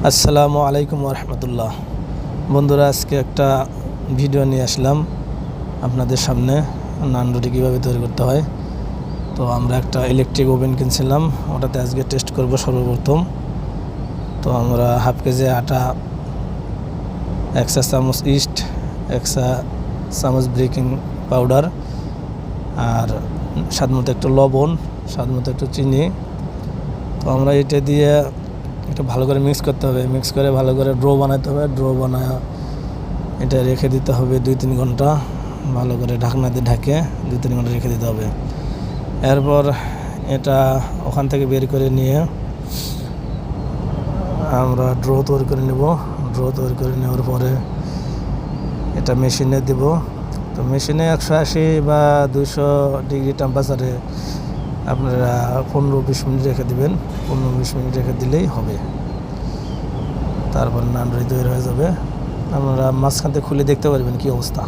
আসসালামু আলাইকুম রহমতুল্লাহ। বন্ধুরা, আজকে একটা ভিডিও নিয়ে আসলাম আপনাদের সামনে। নান রুটি কীভাবে তৈরি করতে হয়। তো আমরা একটা ইলেকট্রিক ওভেন কিনছিলাম, ওটাতে আজকে টেস্ট করব সর্বপ্রথম। তো আমরা হাফ কেজি আটা, 1 চা চামচ ইস্ট, 1 চা চামচ বেকিং পাউডার, আর স্বাদ মতো একটু লবণ, স্বাদ মতো একটু চিনি। তো আমরা এটা দিয়ে একটু ভালো করে মিক্স করতে হবে। মিক্স করে ভালো করে ড্রো বানাতে হবে। ড্রো বানায় এটা রেখে দিতে হবে 2-3 ঘন্টা। ভালো করে ঢাকনা দিয়ে ঢেকে 2-3 ঘন্টা রেখে দিতে হবে। এরপর এটা ওখান থেকে বের করে নিয়ে আমরা ড্রো তৈরি করে নেব। ড্রো তৈরি করে নেওয়ার পরে এটা মেশিনে দেব। তো মেশিনে 180 বা 200 ডিগ্রি টেম্পারেচারে আপনারা 15-20 মিনিট রেখে দেবেন। 15-20 মিনিট রেখে দিলেই হবে। তারপর নান রুটি তৈরি হয়ে যাবে। আপনারা মাঝখান থেকে খুলে দেখতে পারবেন কী অবস্থা।